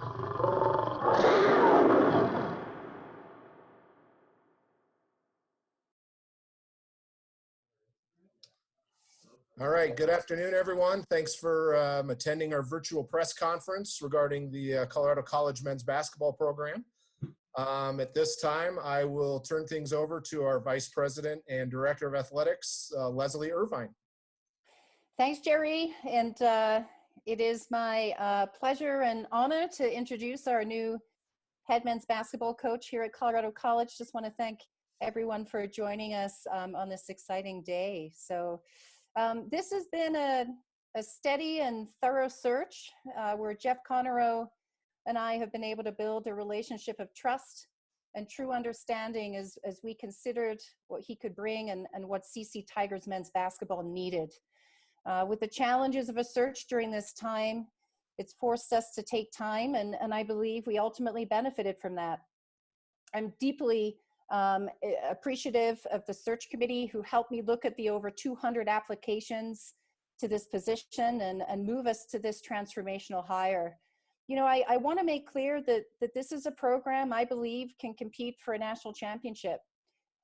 All right, good afternoon, everyone. Thanks for attending our virtual press conference regarding the Colorado College men's basketball program. At this time, I will turn things over to our Vice President and Director of Athletics, Leslie Irvine. Thanks, Jerry. And it is my pleasure and honor to introduce our new head men's basketball coach here at Colorado College. Just want to thank everyone for joining us on this exciting day. So this has been a steady and thorough search where Jeff Conarroe and I have been able to build a relationship of trust and true understanding as we considered what he could bring and what CC Tigers men's basketball needed. With the challenges of a search during this time, it's forced us to take time, and I believe we ultimately benefited from that. I'm deeply appreciative of the search committee who helped me look at the over 200 applications to this position and move us to this transformational hire. You know, I want to make clear that this is a program I believe can compete for a national championship.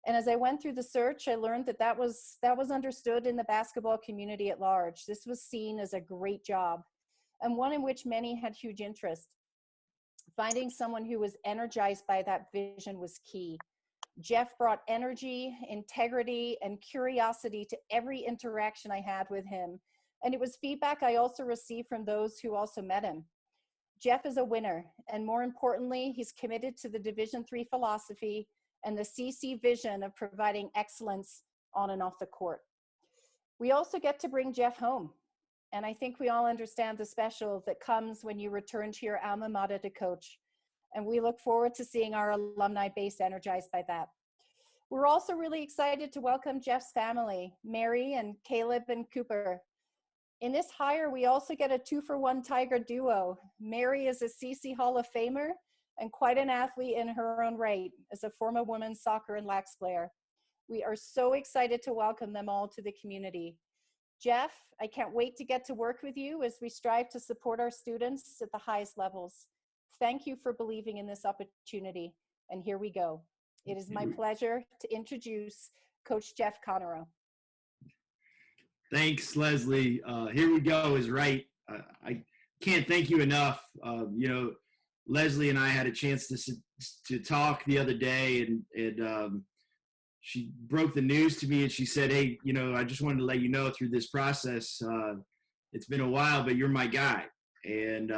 And as I went through the search, I learned that was understood in the basketball community at large. This was seen as a great job and one in which many had huge interest. Finding someone who was energized by that vision was key. Jeff brought energy, integrity, and curiosity to every interaction I had with him. And it was feedback I also received from those who also met him. Jeff is a winner, and more importantly, he's committed to the Division III philosophy and the CC vision of providing excellence on and off the court. We also get to bring Jeff home. And I think we all understand the special that comes when you return to your alma mater to coach. And we look forward to seeing our alumni base energized by that. We're also really excited to welcome Jeff's family, Mary and Caleb and Cooper. In this hire, we also get a 2-for-1 Tiger duo. Mary is a CC Hall of Famer and quite an athlete in her own right as a former women's soccer and lax player. We are so excited to welcome them all to the community. Jeff, I can't wait to get to work with you as we strive to support our students at the highest levels. Thank you for believing in this opportunity. And here we go. It is my pleasure to introduce Coach Jeff Conarroe. Thanks, Leslie. Here we go is right. I can't thank you enough. You know, Leslie and I had a chance to talk the other day, and she broke the news to me, and she said, "Hey, you know, I just wanted to let you know through this process, it's been a while, but you're my guy." And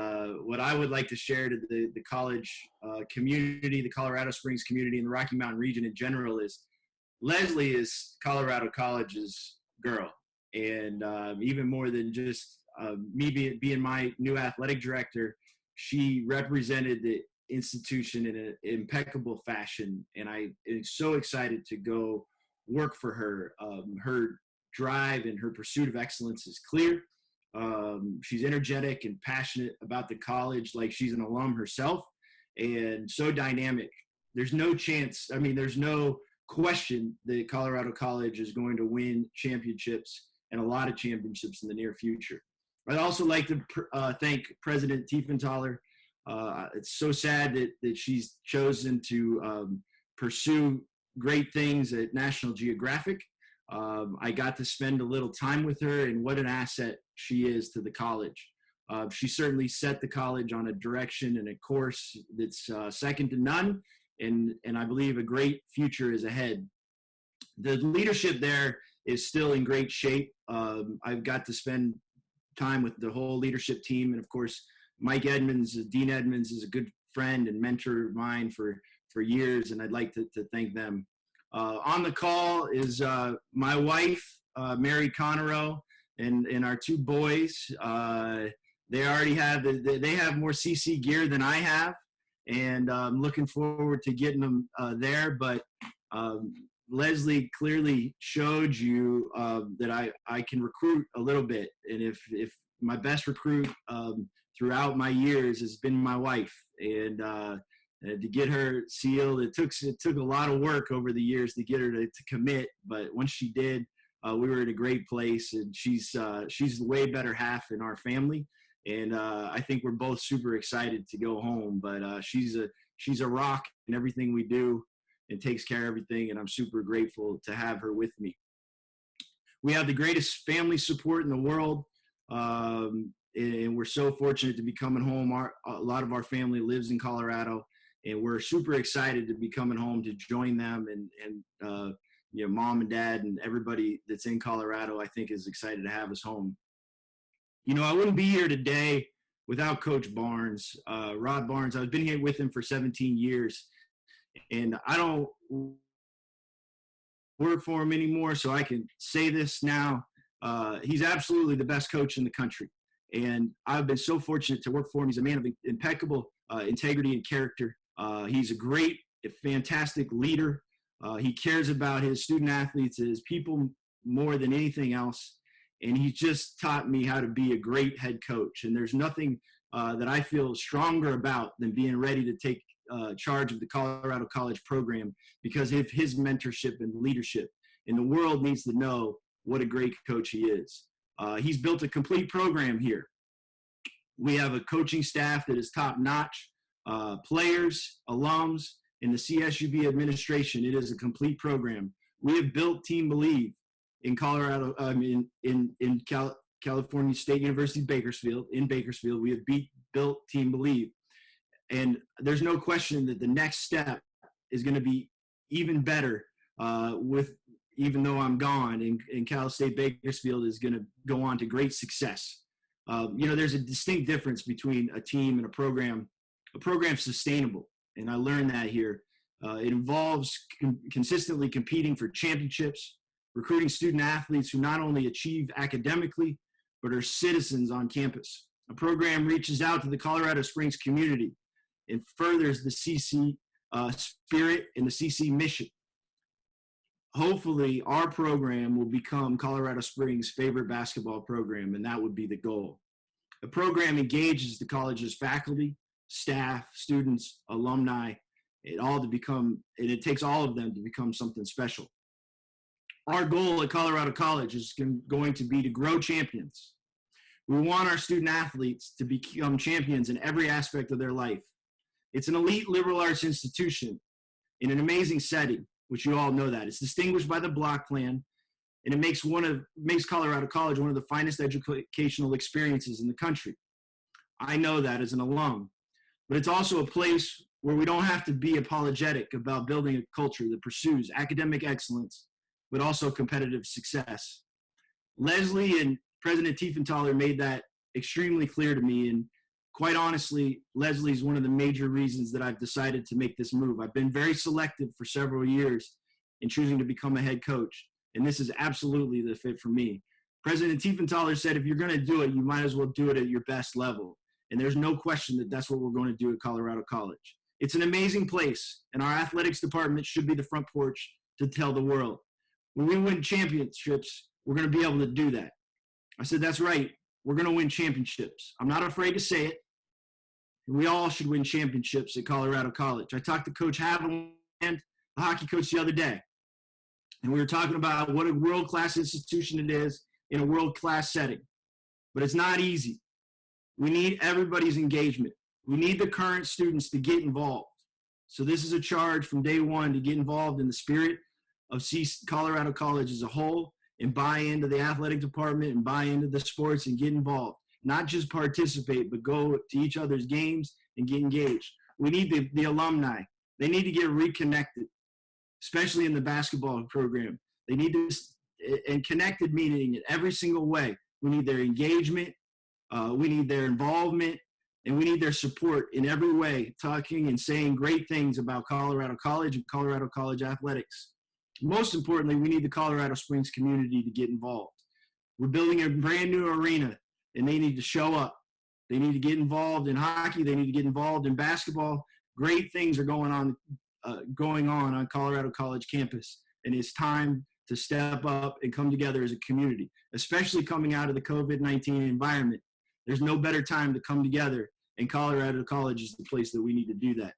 what I would like to share to the college community, the Colorado Springs community, and the Rocky Mountain region in general is Leslie is Colorado College's girl. And even more than just me being my new athletic director, she represented the institution in an impeccable fashion. And I am so excited to go work for her. Her drive and her pursuit of excellence is clear. She's energetic and passionate about the college like she's an alum herself, and so dynamic. There's no chance, I mean, there's no question that Colorado College is going to win championships, and a lot of championships in the near future. I'd also like to thank President Tiefenthaler. It's so sad that she's chosen to pursue great things at National Geographic. I got to spend a little time with her, and what an asset she is to the college. She certainly set the college on a direction and a course that's second to none, and I believe a great future is ahead. The leadership there is still in great shape. I've got to spend time with the whole leadership team, and of course, Mike Edmonds, Dean Edmonds, is a good friend and mentor of mine for years, and I'd like to thank them. On the call is my wife, Mary Conarroe, and our two boys. They already have they have more CC gear than I have, and I'm looking forward to getting them there. But Leslie clearly showed you that I can recruit a little bit, and if my best recruit throughout my years has been my wife, and to get her sealed, it took a lot of work over the years to get her to commit, but once she did, we were in a great place, and she's the way better half in our family, And I think we're both super excited to go home. But she's a rock in everything we do and takes care of everything. And I'm super grateful to have her with me. We have the greatest family support in the world. And we're so fortunate to be coming home. A lot of our family lives in Colorado, and we're super excited to be coming home to join them. And mom and dad and everybody that's in Colorado, I think, is excited to have us home. I wouldn't be here today without Coach Barnes, Rod Barnes. I've been here with him for 17 years, and I don't work for him anymore, so I can say this now. He's absolutely the best coach in the country, and I've been so fortunate to work for him. He's a man of impeccable integrity and character. He's a fantastic leader. He cares about his student athletes, his people more than anything else, and he just taught me how to be a great head coach. And there's nothing that I feel stronger about than being ready to take charge of the Colorado College program because of his mentorship and leadership. And the world needs to know what a great coach he is. He's built a complete program here. We have a coaching staff that is top-notch, players, alums, and the CSUB administration. It is a complete program. We have built Team Believe in Colorado, in California State University, Bakersfield. In Bakersfield, we have built Team Believe. And there's no question that the next step is going to be even better even though I'm gone, and Cal State Bakersfield is going to go on to great success. There's a distinct difference between a team and a program. A program's sustainable, and I learned that here. It involves consistently competing for championships, recruiting student athletes who not only achieve academically, but are citizens on campus. A program reaches out to the Colorado Springs community and furthers the CC spirit and the CC mission. Hopefully, our program will become Colorado Springs' favorite basketball program, and that would be the goal. The program engages the college's faculty, staff, students, alumni, it takes all of them to become something special. Our goal at Colorado College is going to be to grow champions. We want our student athletes to become champions in every aspect of their life. It's an elite liberal arts institution in an amazing setting, which you all know that. It's distinguished by the block plan, and it makes Colorado College one of the finest educational experiences in the country. I know that as an alum. But it's also a place where we don't have to be apologetic about building a culture that pursues academic excellence, but also competitive success. Leslie and President Tiefenthaler made that extremely clear to me, and quite honestly, Leslie is one of the major reasons that I've decided to make this move. I've been very selective for several years in choosing to become a head coach, and this is absolutely the fit for me. President Tiefenthaler said, if you're going to do it, you might as well do it at your best level. And there's no question that that's what we're going to do at Colorado College. It's an amazing place, and our athletics department should be the front porch to tell the world. When we win championships, we're going to be able to do that. I said, that's right. We're going to win championships. I'm not afraid to say it. And we all should win championships at Colorado College. I talked to Coach Haviland, the hockey coach, the other day, and we were talking about what a world-class institution it is in a world-class setting. But it's not easy. We need everybody's engagement. We need the current students to get involved. So this is a charge from day one to get involved in the spirit of Colorado College as a whole and buy into the athletic department and buy into the sports and get involved. Not just participate, but go to each other's games and get engaged. We need the alumni. They need to get reconnected, especially in the basketball program. They need to, and connected meaning in every single way. We need their engagement. We need their involvement, and we need their support in every way, talking and saying great things about Colorado College and Colorado College athletics. Most importantly, we need the Colorado Springs community to get involved. We're building a brand new arena, and they need to show up. They need to get involved in hockey. They need to get involved in basketball. Great things are going on Colorado College campus, and it's time to step up and come together as a community, especially coming out of the COVID-19 environment. There's no better time to come together, and Colorado College is the place that we need to do that.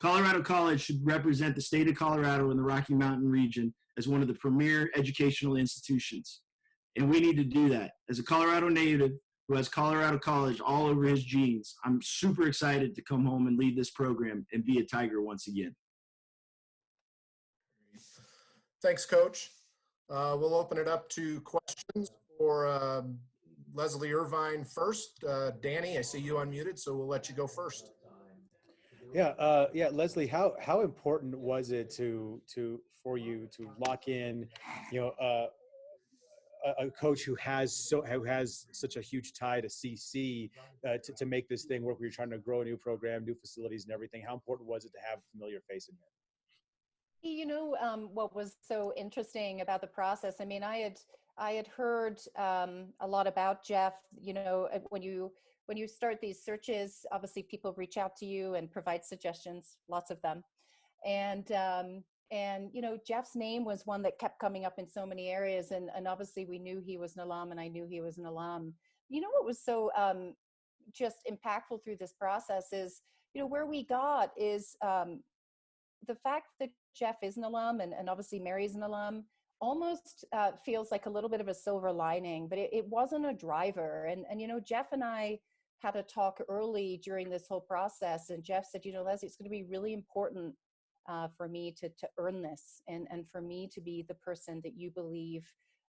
Colorado College should represent the state of Colorado in the Rocky Mountain region as one of the premier educational institutions, and we need to do that. As a Colorado native, who has Colorado College all over his genes. I'm super excited to come home and lead this program and be a Tiger once again. Thanks, Coach. We'll open it up to questions for Leslie Irvine first. Danny, I see you unmuted, so we'll let you go first. Yeah, Leslie, how important was it for you to lock in, a coach who has such a huge tie to CC to make this thing work? Where you're trying to grow a new program, new facilities, and everything. How important was it to have a familiar face in here? What was so interesting about the process, I mean, I had heard a lot about Jeff. When you start these searches, obviously people reach out to you and provide suggestions, lots of them. And Jeff's name was one that kept coming up in so many areas. And obviously we knew he was an alum, and I knew he was an alum. What was so just impactful through this process is, where we got is the fact that Jeff is an alum and obviously Mary's an alum almost feels like a little bit of a silver lining, but it wasn't a driver. And Jeff and I had a talk early during this whole process, and Jeff said, Leslie, it's going to be really important for me to earn this, and for me to be the person that you believe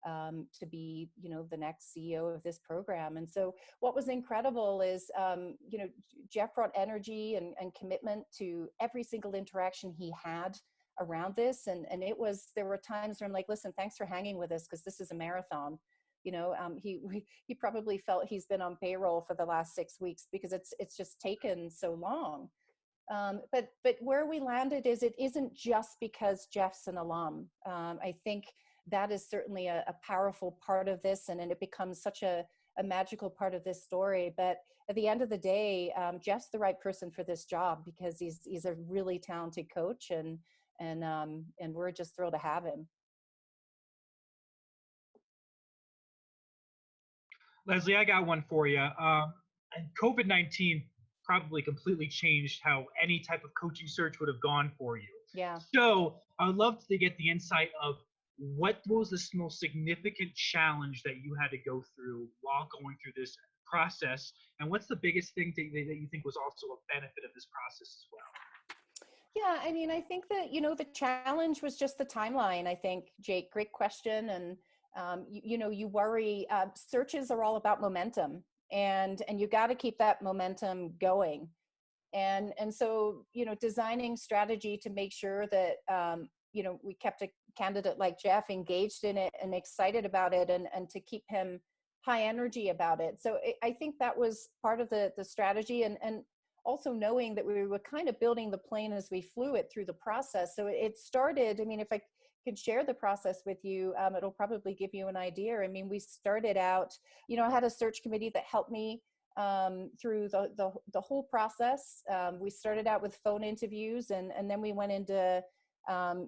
to be, the next CEO of this program. And so what was incredible is, Jeff brought energy and commitment to every single interaction he had around this. And there were times where I'm like, listen, thanks for hanging with us, because this is a marathon. He probably felt he's been on payroll for the last 6 weeks because it's just taken so long. But where we landed is, it isn't just because Jeff's an alum. I think that is certainly a powerful part of this, and it becomes such a magical part of this story. But at the end of the day, Jeff's the right person for this job, because he's a really talented coach, and we're just thrilled to have him. Leslie, I got one for you. COVID-19 probably completely changed how any type of coaching search would have gone for you. Yeah. So I would love to get the insight of what was the most significant challenge that you had to go through while going through this process, and what's the biggest thing that you think was also a benefit of this process as well? Yeah, I mean, I think that, the challenge was just the timeline. I think, Jake, great question. And, you worry, searches are all about momentum, and you got to keep that momentum going. And so, designing strategy to make sure that, we kept a candidate like Jeff engaged in it and excited about it, and to keep him high energy about it. So I think that was part of the strategy, and also knowing that we were kind of building the plane as we flew it through the process. So it started, I mean, if I could share the process with you, it'll probably give you an idea. I mean, we started out, I had a search committee that helped me through the whole process. We started out with phone interviews, and then we went into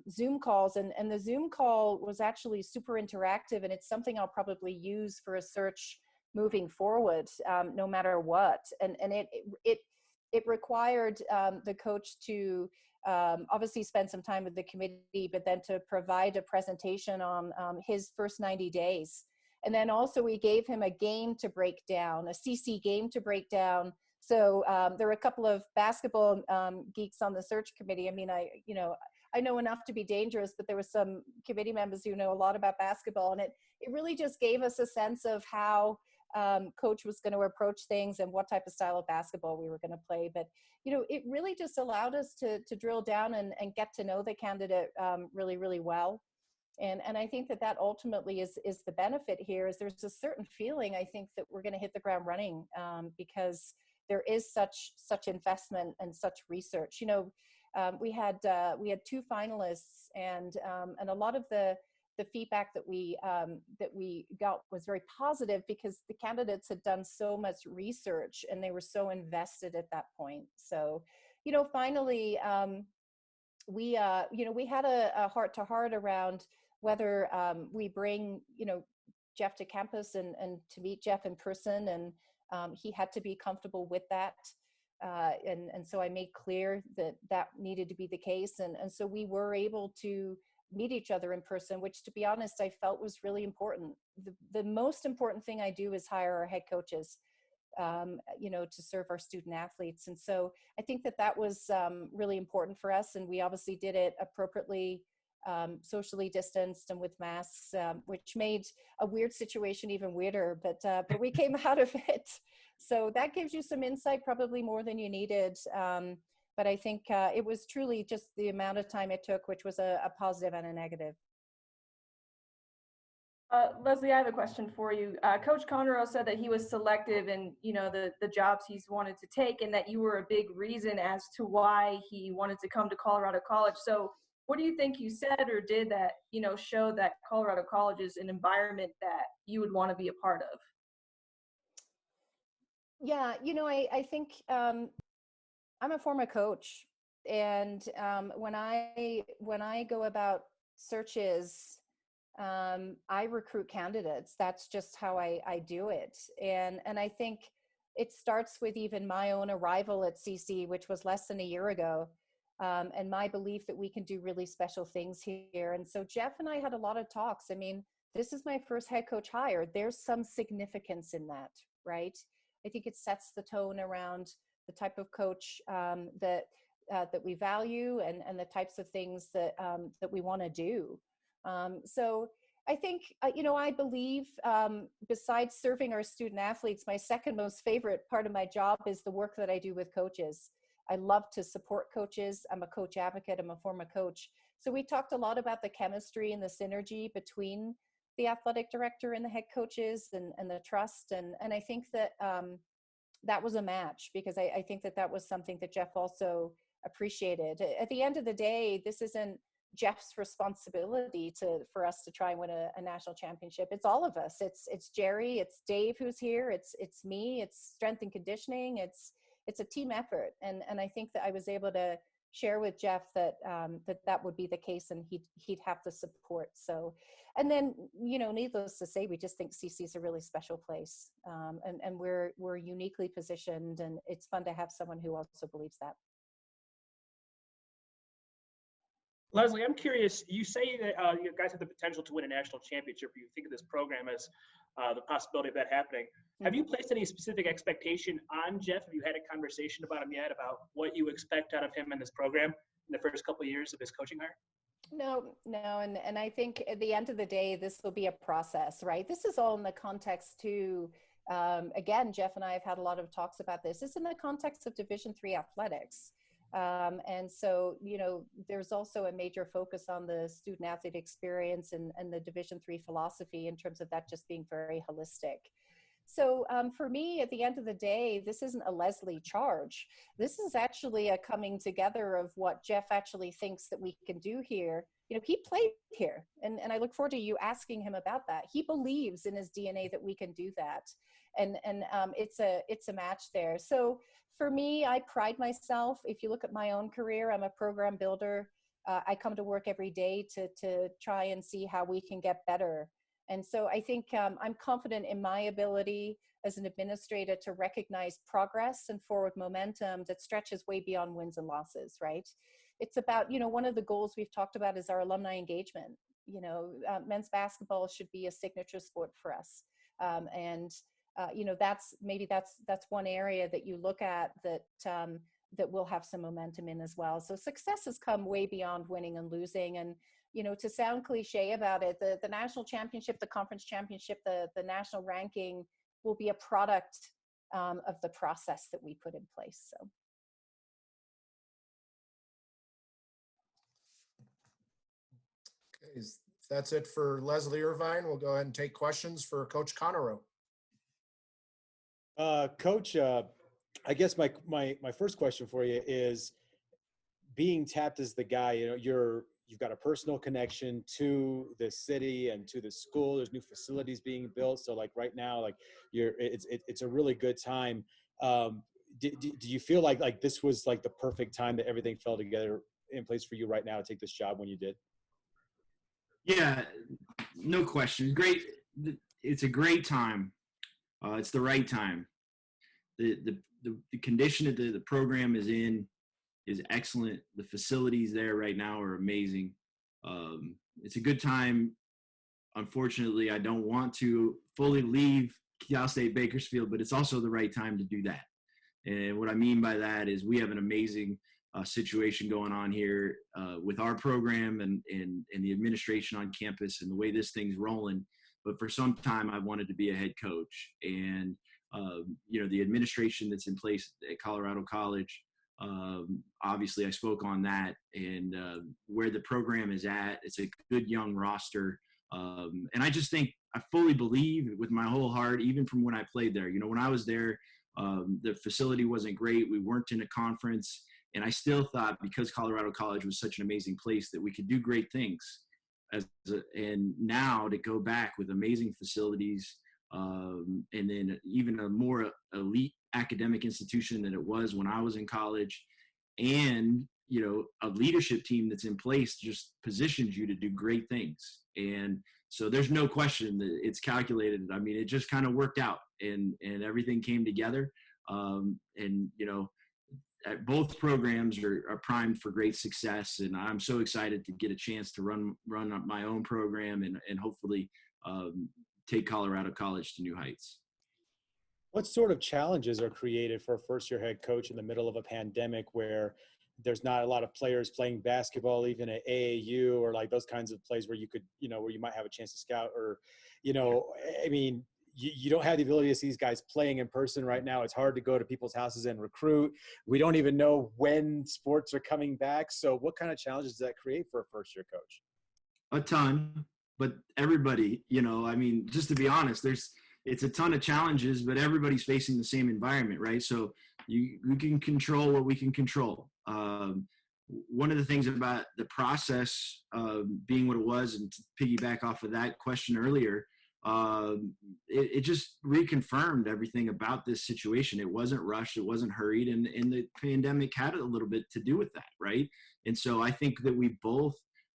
Zoom calls, and the Zoom call was actually super interactive, and it's something I'll probably use for a search moving forward, no matter what. And it required the coach to obviously spend some time with the committee, but then to provide a presentation on his first 90 days. And then also we gave him a game to break down, a CC game to break down. So there were a couple of basketball geeks on the search committee. I mean, I know enough to be dangerous, but there were some committee members who know a lot about basketball, and it really just gave us a sense of how coach was going to approach things and what type of style of basketball we were going to play. But it really just allowed us to drill down and get to know the candidate really, really well. And I think that ultimately is the benefit here. Is there's a certain feeling, I think, that we're going to hit the ground running, because there is such investment and such research. We had 2 finalists, and a lot of the feedback that we got was very positive, because the candidates had done so much research and they were so invested at that point. So, finally, we had a heart-to-heart around whether we bring, Jeff to campus and to meet Jeff in person, and he had to be comfortable with that. And so I made clear that needed to be the case. And so we were able to meet each other in person, which, to be honest, I felt was really important. The most important thing I do is hire our head coaches, to serve our student athletes. And so I think that was really important for us. And we obviously did it appropriately, socially distanced and with masks, which made a weird situation even weirder, but we came out of it. So that gives you some insight, probably more than you needed. But I think it was truly just the amount of time it took, which was a positive and a negative. Leslie, I have a question for you. Coach Conarroe said that he was selective in, the jobs he's wanted to take, and that you were a big reason as to why he wanted to come to Colorado College. So what do you think you said or did that, show that Colorado College is an environment that you would want to be a part of? Yeah, I think I'm a former coach, and when I go about searches, I recruit candidates. That's just how I do it. And I think it starts with even my own arrival at CC, which was less than a year ago, and my belief that we can do really special things here. And so Jeff and I had a lot of talks. I mean, this is my first head coach hire. There's some significance in that, right? I think it sets the tone around the type of coach that we value, and the types of things that we want to do. So I think, I believe, besides serving our student athletes, my second most favorite part of my job is the work that I do with coaches. I love to support coaches. I'm a coach advocate. I'm a former coach. So we talked a lot about the chemistry and the synergy between the athletic director and the head coaches, and the trust. And I think that that was a match, because I think that was something that Jeff also appreciated. At the end of the day, this isn't Jeff's responsibility for us to try and win a national championship. It's all of us. It's Jerry, it's Dave who's here, it's me, it's strength and conditioning, it's a team effort. And I think that I was able to share with Jeff that would be the case, and he'd have the support. So, and then, needless to say, we just think CC is a really special place, and we're uniquely positioned, and it's fun to have someone who also believes that. Leslie, I'm curious, you say that you guys have the potential to win a national championship. You think of this program as the possibility of that happening. Mm-hmm. Have you placed any specific expectation on Jeff? Have you had a conversation about him yet, about what you expect out of him in this program in the first couple of years of his coaching hire? No. And I think at the end of the day, this will be a process, right? This is all in the context to, again, Jeff and I have had a lot of talks about this. It's in the context of Division III athletics. And so, there's also a major focus on the student athlete experience and the Division III philosophy, in terms of that just being very holistic. So for me, at the end of the day, this isn't a Leslie charge. This is actually a coming together of what Jeff actually thinks that we can do here. He played here, and I look forward to you asking him about that. He believes in his DNA that we can do that. And it's a match there. So for me, I pride myself. If you look at my own career, I'm a program builder. I come to work every day to try and see how we can get better. And so I think I'm confident in my ability as an administrator to recognize progress and forward momentum that stretches way beyond wins and losses, right? It's about, one of the goals we've talked about is our alumni engagement. Men's basketball should be a signature sport for us. That's one area that you look at that will have some momentum in as well. So success has come way beyond winning and losing. And, to sound cliche about it, the national championship, the conference championship, the national ranking will be a product of the process that we put in place. So. Okay, that's it for Leslie Irvine. We'll go ahead and take questions for Coach Conarroe. Coach, I guess my first question for you is, being tapped as the guy, you've got a personal connection to the city and to the school. There's new facilities being built. So like right now, like it's a really good time. Do you feel like this was like the perfect time that everything fell together in place for you right now to take this job when you did? Yeah, no question. Great. It's a great time. It's the right time. The condition that the program is in is excellent. The facilities there right now are amazing. it's a good time. Unfortunately, I don't want to fully leave Cal State Bakersfield, but it's also the right time to do that. And what I mean by that is we have an amazing situation going on here with our program and the administration on campus and the way this thing's rolling. But for some time, I wanted to be a head coach. And, the administration that's in place at Colorado College, obviously I spoke on that and where the program is at. It's a good young roster. And I just think I fully believe with my whole heart, even from when I played there, when I was there, the facility wasn't great. We weren't in a conference. And I still thought because Colorado College was such an amazing place that we could do great things. And now to go back with amazing facilities and then even a more elite academic institution than it was when I was in college, and a leadership team that's in place just positions you to do great things. And so there's no question that it's calculated. I mean, it just kind of worked out and everything came together. Both programs are primed for great success, and I'm so excited to get a chance to run up my own program and hopefully take Colorado College to new heights. What sort of challenges are created for a first-year head coach in the middle of a pandemic where there's not a lot of players playing basketball, even at AAU or like those kinds of plays where you could, where you might have a chance to scout or, I mean, you don't have the ability to see these guys playing in person right now. It's hard to go to people's houses and recruit. We don't even know when sports are coming back. So what kind of challenges does that create for a first-year coach? A ton, but everybody, I mean, just to be honest, it's a ton of challenges, but everybody's facing the same environment, right? So you can control what we can control. One of the things about the process being what it was, and to piggyback off of that question earlier, it just reconfirmed everything about this situation. It wasn't rushed, it wasn't hurried, and the pandemic had a little bit to do with that, right? And so I think that we both,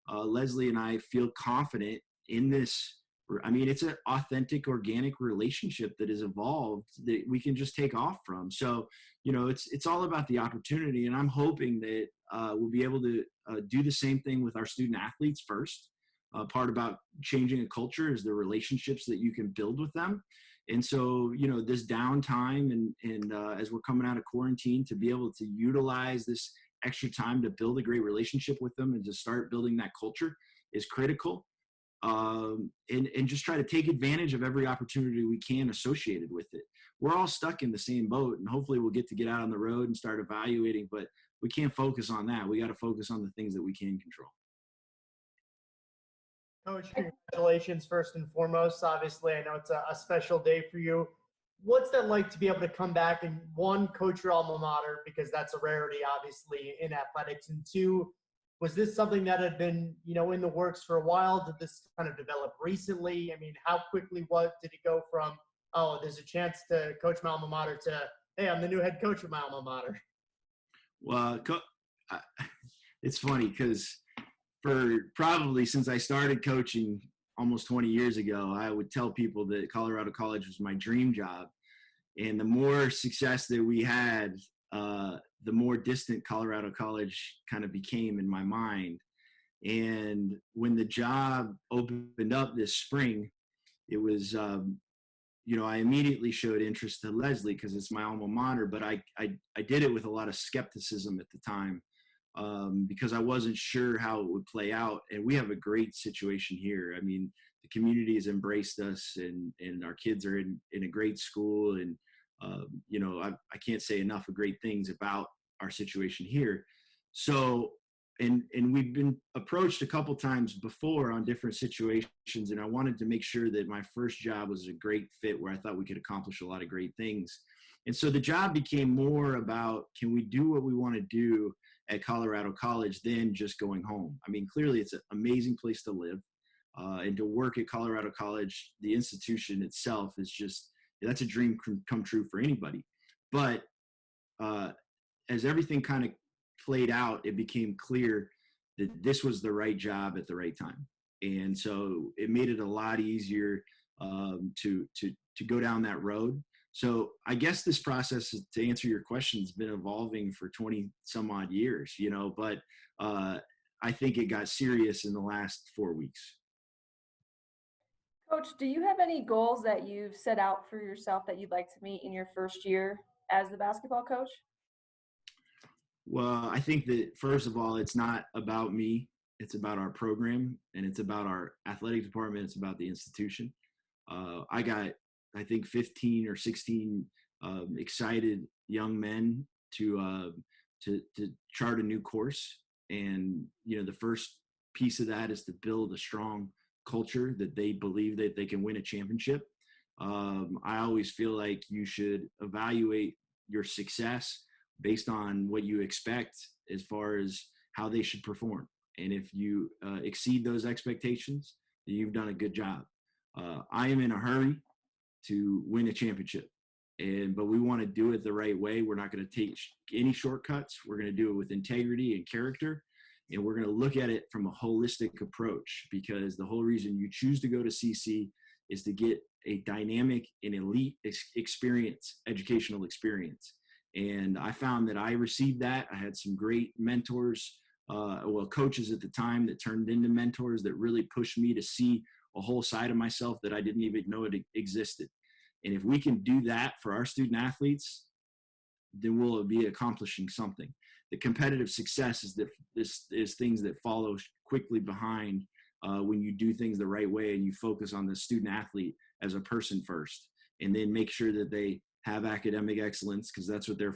Leslie and I, feel confident in this. I mean, it's an authentic, organic relationship that has evolved that we can just take off from. So, it's all about the opportunity. And I'm hoping that we'll be able to do the same thing with our student athletes first. Part about changing a culture is the relationships that you can build with them. And so, this downtime and as we're coming out of quarantine, to be able to utilize this extra time to build a great relationship with them and to start building that culture is critical. And just try to take advantage of every opportunity we can associated with it. We're all stuck in the same boat, and hopefully we'll get to get out on the road and start evaluating, but we can't focus on that. We got to focus on the things that we can control. Coach, congratulations first and foremost. Obviously, I know it's a special day for you. What's that like to be able to come back and, one, coach your alma mater, because that's a rarity, obviously, in athletics, and two, was this something that had been, in the works for a while? Did this kind of develop recently? I mean, how quickly did it go from, oh, there's a chance to coach my alma mater to, hey, I'm the new head coach of my alma mater? Well, it's funny because for probably since I started coaching almost 20 years ago, I would tell people that Colorado College was my dream job. And the more success that we had, the more distant Colorado College kind of became in my mind. And when the job opened up this spring, it was, I immediately showed interest to Leslie because it's my alma mater, but I did it with a lot of skepticism at the time because I wasn't sure how it would play out. And we have a great situation here. I mean, the community has embraced us and our kids are in a great school. And, I can't say enough of great things about our situation here. So, and we've been approached a couple times before on different situations, and I wanted to make sure that my first job was a great fit where I thought we could accomplish a lot of great things. And so the job became more about, can we do what we want to do at Colorado College than just going home? I mean, clearly it's an amazing place to live, and to work at Colorado College, the institution itself is just, that's a dream come true for anybody. But as everything kind of played out, it became clear that this was the right job at the right time. And so it made it a lot easier to go down that road. So I guess this process, to answer your question, has been evolving for 20 some odd years, but I think it got serious in the last 4 weeks. Coach, do you have any goals that you've set out for yourself that you'd like to meet in your first year as the basketball coach? Well, I think that first of all, it's not about me. It's about our program, and it's about our athletic department. It's about the institution. I got, I think, 15 or 16 excited young men to chart a new course. And the first piece of that is to build a strong culture that they believe that they can win a championship. I always feel like you should evaluate your success based on what you expect as far as how they should perform. And if you exceed those expectations, then you've done a good job. I am in a hurry to win a championship, but we want to do it the right way. We're not going to take any shortcuts. We're going to do it with integrity and character, and we're going to look at it from a holistic approach, because the whole reason you choose to go to CC is to get a dynamic and elite educational experience. And I found that I received that. I had some great mentors, coaches at the time that turned into mentors that really pushed me to see a whole side of myself that I didn't even know it existed. And if we can do that for our student athletes, then we'll be accomplishing something. The competitive success is things that follow quickly behind when you do things the right way and you focus on the student athlete as a person first, and then make sure that they have academic excellence, because that's what they're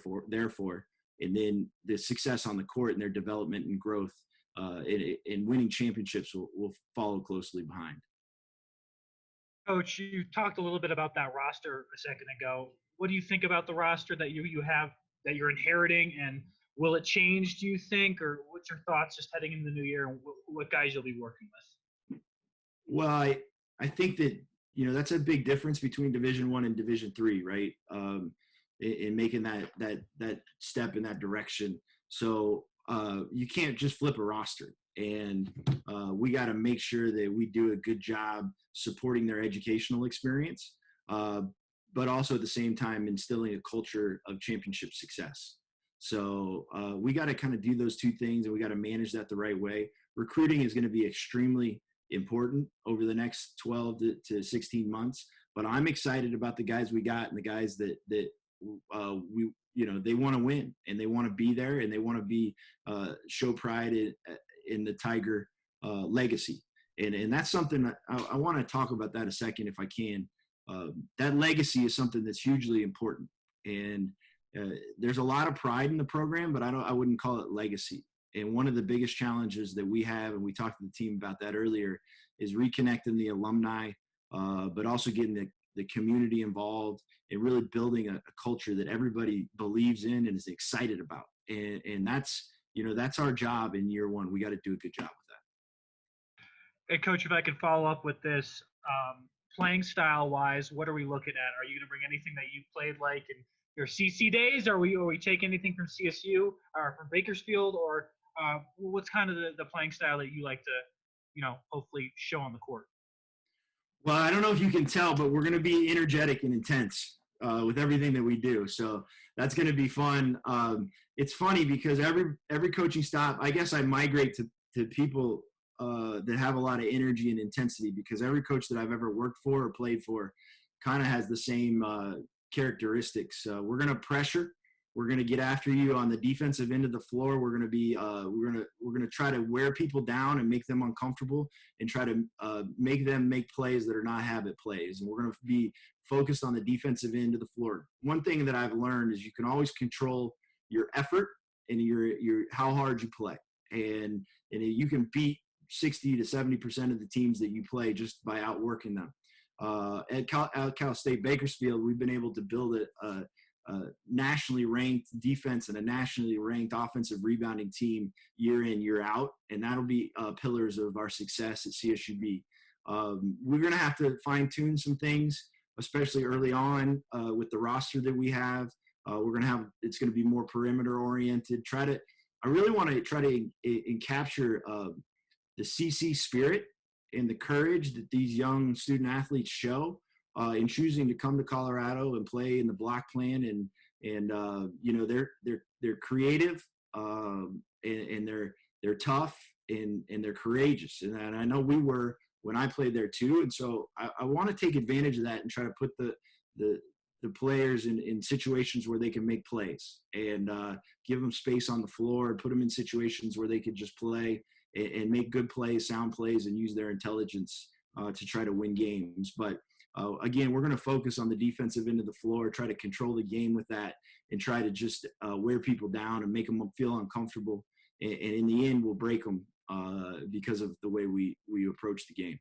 for. And then the success on the court and their development and growth and winning championships will follow closely behind. Coach, you talked a little bit about that roster a second ago. What do you think about the roster that you have, that you're inheriting, and will it change, do you think, or what's your thoughts just heading into the new year, and what guys you'll be working with? Well, I think that that's a big difference between Division I and Division III, right? In making that step in that direction. So you can't just flip a roster, and we got to make sure that we do a good job supporting their educational experience, but also at the same time instilling a culture of championship success. So we got to kind of do those two things, and we got to manage that the right way. Recruiting is going to be extremely important over the next 12 to 16 months, but I'm excited about the guys we got and the guys that we they want to win, and they want to be there, and they want to be show pride in the Tiger legacy. And that's something that I want to talk about that a second if I can. That legacy is something that's hugely important, and there's a lot of pride in the program, but I wouldn't call it legacy. And one of the biggest challenges that we have, and we talked to the team about that earlier, is reconnecting the alumni, but also getting the community involved and really building a culture that everybody believes in and is excited about. And that's our job in year one. We got to do a good job with that. Hey, Coach, if I could follow up with this, playing style wise, what are we looking at? Are you going to bring anything that you played like in your CC days? Are we take anything from CSU or from Bakersfield, or what's kind of the playing style that you like to, hopefully show on the court? Well, I don't know if you can tell, but we're going to be energetic and intense with everything that we do. So that's going to be fun. It's funny because every coaching staff, I guess I migrate to people that have a lot of energy and intensity, because every coach that I've ever worked for or played for kind of has the same characteristics. We're going to pressure. We're going to get after you on the defensive end of the floor. We're going to be we're going to try to wear people down and make them uncomfortable, and try to make them make plays that are not habit plays. And we're going to be focused on the defensive end of the floor. One thing that I've learned is you can always control your effort and your how hard you play, and you can beat 60 to 70% of the teams that you play just by outworking them. At Cal State Bakersfield, we've been able to build a nationally ranked defense and a nationally ranked offensive rebounding team year in, year out. And that'll be pillars of our success at CSUB. We're going to have to fine tune some things, especially early on with the roster that we have. It's going to be more perimeter oriented. I really want to try to capture the CC spirit and the courage that these young student athletes show in choosing to come to Colorado and play in the block plan, and they're creative and they're tough, and they're courageous. And I know we were when I played there too. And so I want to take advantage of that and try to put the players in situations where they can make plays and give them space on the floor and put them in situations where they could just play and make good plays, sound plays, and use their intelligence to try to win games. But again, we're going to focus on the defensive end of the floor, try to control the game with that, and try to just wear people down and make them feel uncomfortable. And in the end, we'll break them because of the way we approach the game.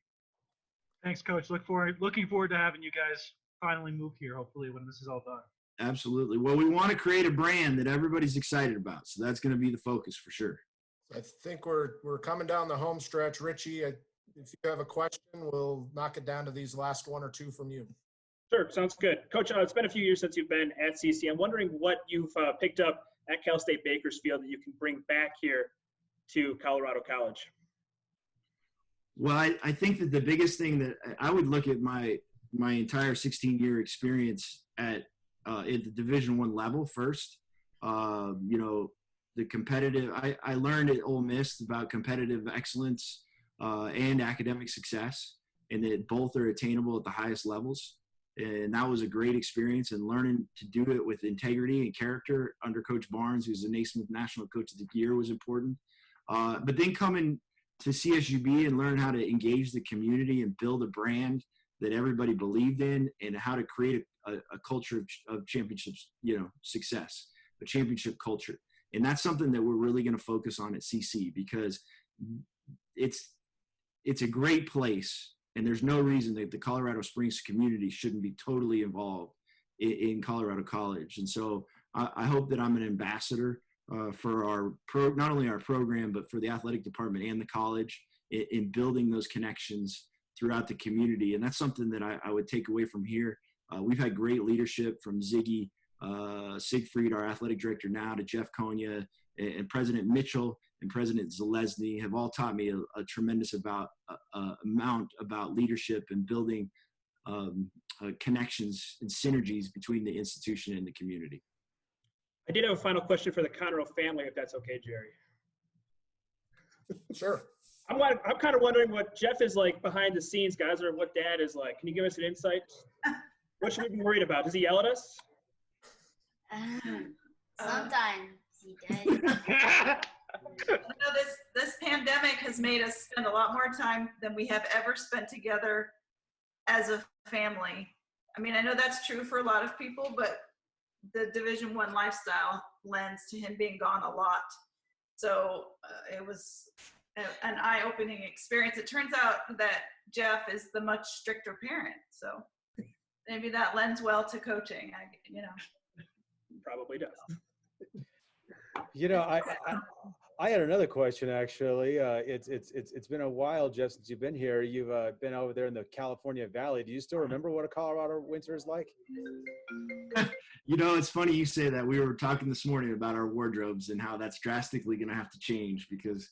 Thanks, Coach. Looking forward to having you guys finally move here, hopefully, when this is all done. Absolutely. Well, we want to create a brand that everybody's excited about. So that's going to be the focus for sure. I think we're coming down the home stretch. Richie, if you have a question, we'll knock it down to these last one or two from you. Sure, sounds good. Coach, it's been a few years since you've been at CC. I'm wondering what you've picked up at Cal State Bakersfield that you can bring back here to Colorado College. Well, I think that the biggest thing that I would look at my entire 16-year experience at the Division I level first. The competitive. I learned at Ole Miss about competitive excellence and academic success, and that both are attainable at the highest levels. And that was a great experience, and learning to do it with integrity and character under Coach Barnes, who's the Naismith National Coach of the Year, was important. But then coming to CSUB and learn how to engage the community and build a brand that everybody believed in, and how to create a culture of championships, success, a championship culture. And that's something that we're really going to focus on at CC, because it's a great place, and there's no reason that the Colorado Springs community shouldn't be totally involved in Colorado College. And so I hope that I'm an ambassador for not only our program, but for the athletic department and the college in building those connections throughout the community. And that's something that I would take away from here. We've had great leadership from Ziggy Siegfried, our athletic director now, to Jeff Konya, and President Mitchell and President Zalesny have all taught me a tremendous amount about leadership and building connections and synergies between the institution and the community. I did have a final question for the Conarroe family, if that's okay, Jerry. Sure. I'm kind of wondering what Jeff is like behind the scenes, guys, or what Dad is like. Can you give us an insight? What should we be worried about? Does he yell at us? Sometimes he does. This pandemic has made us spend a lot more time than we have ever spent together as a family. I mean, I know that's true for a lot of people, but the Division I lifestyle lends to him being gone a lot. So it was an eye-opening experience. It turns out that Jeff is the much stricter parent, so maybe that lends well to coaching. Probably does. I had another question, actually. It's been a while, Jeff, since you've been here. You've been over there in the California Valley. Do you still remember what a Colorado winter is like? It's funny you say that. We were talking this morning about our wardrobes and how that's drastically going to have to change, because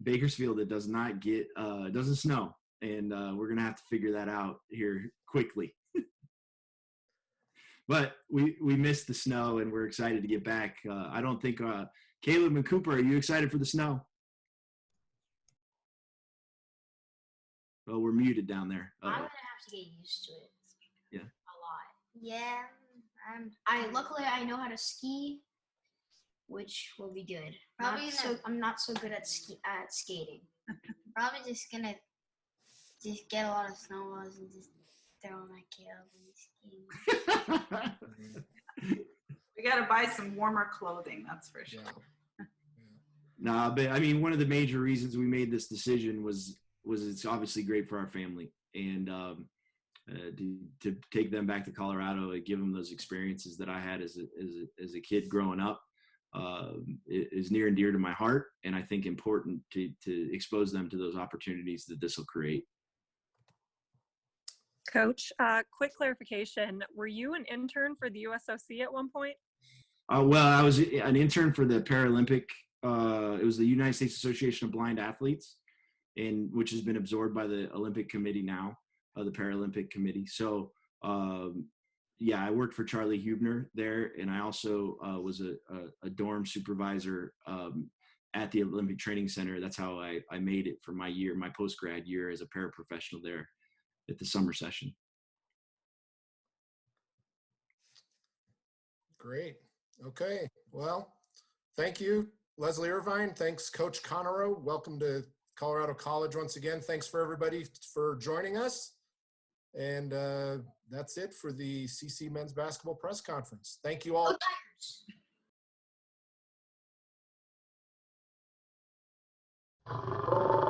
Bakersfield, it does not get it doesn't snow, and we're going to have to figure that out here quickly. But we missed the snow, and we're excited to get back. I don't think Caleb and Cooper, are you excited for the snow? Oh, we're muted down there. I'm gonna have to get used to it. Yeah. A lot. Yeah. Luckily I know how to ski, which will be good. I'm not so good at skating. Probably just gonna get a lot of snowballs and just throw them at Caleb when he's skiing. We got to buy some warmer clothing, that's for sure. Yeah. Nah, but I mean, one of the major reasons we made this decision was it's obviously great for our family, and to take them back to Colorado and give them those experiences that I had as a kid growing up is near and dear to my heart, and I think important to expose them to those opportunities that this will create. Coach, quick clarification. Were you an intern for the USOC at one point? Well, I was an intern for the Paralympic. It was the United States Association of Blind Athletes, which has been absorbed by the Olympic Committee now, the Paralympic Committee. So, I worked for Charlie Hubner there, and I also was a dorm supervisor at the Olympic Training Center. That's how I made it for my post-grad year as a paraprofessional there at the summer session. Great. Okay. Well, thank you, Leslie Irvine. Thanks, Coach Conarroe. Welcome to Colorado College once again. Thanks for everybody for joining us. And that's it for the CC Men's Basketball Press Conference. Thank you all. Go Tigers!